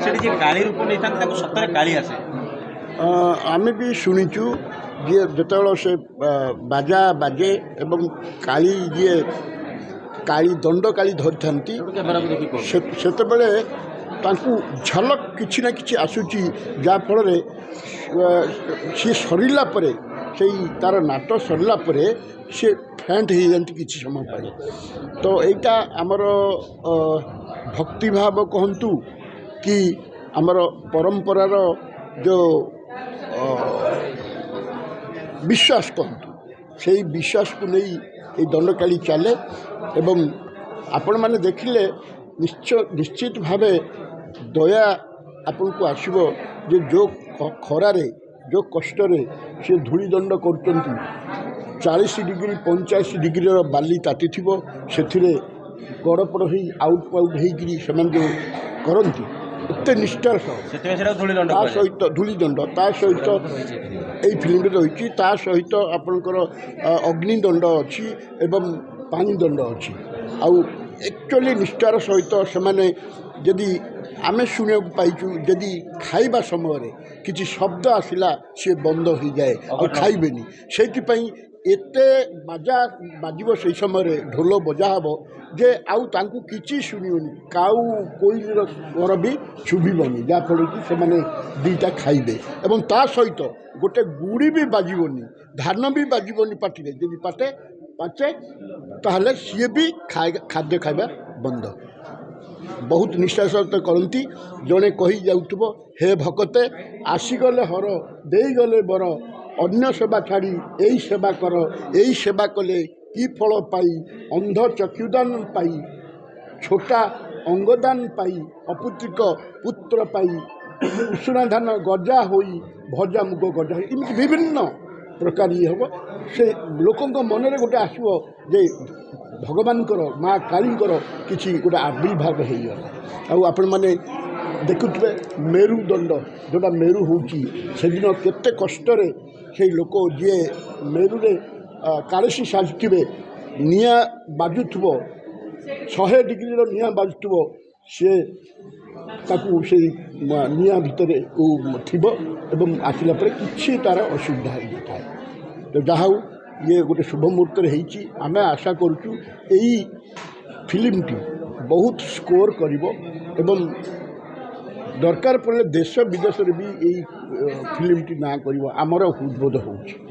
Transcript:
সেটি যে কালী রূপ নেইଥାନ୍ତି ତାକୁ ସତରେ କାଳି ଆସେ। ଆମେ ବି ଶୁଣିଛୁ ଯିଏ ଯେତେବେଳେ ସେ ବାଜା ବାଜେ ଏବଂ କାଳି ଯିଏ କାଳି ଦଣ୍ଡକାଳି ଧରିଥାନ୍ତି ସେତେବେଳେ ତାଙ୍କୁ ଝଲକ କିଛି ନା କିଛି ଆସୁଛି, ଯାହାଫଳରେ ସିଏ ସରିଲା ପରେ ସେଇ ତା'ର ନାଟ ସରିଲା ପରେ ସେ ଫ୍ୟାଣ୍ଟ ହେଇଯାନ୍ତି କିଛି ସମୟ ପାଇଁ। ତ ଏଇଟା ଆମର ଭକ୍ତିଭାବ କୁହନ୍ତୁ କି ଆମର ପରମ୍ପରାର ଯେଉଁ ବିଶ୍ୱାସ କୁହନ୍ତୁ, ସେଇ ବିଶ୍ୱାସକୁ ନେଇ ଏଇ ଦଣ୍ଡକାଳୀ ଚାଲେ। ଏବଂ ଆପଣମାନେ ଦେଖିଲେ ନିଶ୍ଚିତ ଭାବେ ଦୟା ଆପଣଙ୍କୁ ଆସିବ ଯେ ଯେଉଁ ଖରାରେ ଯେଉଁ କଷ୍ଟରେ ସେ ଧୂଳିଦଣ୍ଡ କରୁଛନ୍ତି। 40 ଡିଗ୍ରୀ 45 ଡିଗ୍ରୀର ବାଲି ତାତିଥିବ, ସେଥିରେ ଗଡ଼ପଡ଼ ହେଇ ଆଉଟ୍ ପାଉଟ୍ ହେଇକିରି ସେମାନେ ଯେଉଁ କରନ୍ତି ଏତେ ନିଷ୍ଠାର ସହ, ତା ସହିତ ଧୂଳିଦଣ୍ଡ, ତା ସହିତ ଏଇ ଫିଲ୍ମରେ ରହିଛି, ତା ସହିତ ଆପଣଙ୍କର ଅଗ୍ନିଦଣ୍ଡ ଅଛି ଏବଂ ପାଣିଦଣ୍ଡ ଅଛି। ଆଉ ଆକ୍ଚୁଆଲି ନିଷ୍ଠାର ସହିତ ସେମାନେ, ଯଦି ଆମେ ଶୁଣିବାକୁ ପାଇଛୁ, ଯଦି ଖାଇବା ସମୟରେ କିଛି ଶବ୍ଦ ଆସିଲା ସିଏ ବନ୍ଦ ହୋଇଯାଏ, ଆଉ ଖାଇବେନି। ସେଇଥିପାଇଁ ଏତେ ବାଜା ବାଜିବ ସେଇ ସମୟରେ, ଢୋଲ ବଜା ହେବ ଯେ ଆଉ ତାଙ୍କୁ କିଛି ଶୁଣିବନି, କାଉ କୋଇଲିର ସ୍ୱର ବି ଶୁଭିବନି, ଯାହାଫଳରେ କି ସେମାନେ ଦୁଇଟା ଖାଇବେ। ଏବଂ ତା ସହିତ ଗୋଟେ ଗୁଡ଼ି ବି ବାଜିବନି, ଧାନ ବି ବାଜିବନି ପାଟିରେ। ଯଦି ପାଚେ ତାହେଲେ ସିଏ ବି ଖାଦ୍ୟ ଖାଇବା ବନ୍ଦ। ବହୁତ ନିଷ୍ଠାର ସହିତ କରନ୍ତି। ଜଣେ କହି ଯାଉଥିବ, ହେ ଭକତେ ଆସିଗଲେ ହର, ଦେଇଗଲେ ବର, ଅନ୍ୟ ସେବା ଛାଡ଼ି ଏଇ ସେବା କର। ଏଇ ସେବା କଲେ କି ଫଳ ପାଇ, ଅନ୍ଧ ଚକ୍ଷୁଦାନ ପାଇ, ଛୋଟା ଅଙ୍ଗଦାନ ପାଇ, ଅପୁତ୍ରିକ ପୁତ୍ର ପାଇ, ଉଷୁନା ଧାନ ଗଜା ହୋଇ, ଭଜା ମୁଗ ଗଜା ହୋଇ, ଏମିତି ବିଭିନ୍ନ ପ୍ରକାର ଇଏ ହେବ। ସେ ଲୋକଙ୍କ ମନରେ ଗୋଟେ ଆସିବ ଯେ ଭଗବାନଙ୍କର, ମା କାଳୀଙ୍କର କିଛି ଗୋଟେ ଆବିର୍ଭାବ ହେଇଗଲା। ଆଉ ଆପଣମାନେ ଦେଖୁଥିବେ ମେରୁଦଣ୍ଡ, ଯେଉଁଟା ମେରୁ ହେଉଛି, ସେଦିନ କେତେ କଷ୍ଟରେ ସେଇ ଲୋକ ଯିଏ ମେରୁରେ କାଳେସି ସାଜିଥିବେ, ନିଆଁ ବାଜୁଥିବ, 100 ଡିଗ୍ରୀର ନିଆଁ ବାଜୁଥିବ, ସିଏ ତାକୁ ସେଇ ନିଆଁ ଭିତରେ ଥିବ ଏବଂ ଆସିଲା ପରେ କିଛି ତା'ର ଅସୁବିଧା ହେଇନଥାଏ। ତ ଯାହା ହଉ, ଇଏ ଗୋଟେ ଶୁଭ ମୁହୂର୍ତ୍ତରେ ହେଇଛି। ଆମେ ଆଶା କରୁଛୁ ଏଇ ଫିଲ୍ମଟି ବହୁତ ସ୍କୋର କରିବ ଏବଂ ଦରକାର ପଡ଼ିଲେ ଦେଶ ବିଦେଶରେ ବି ଏଇ ଫିଲ୍ମଟି ନାଁ କରିବ। ଆମର ହୃଦବୋଧ ହେଉଛି।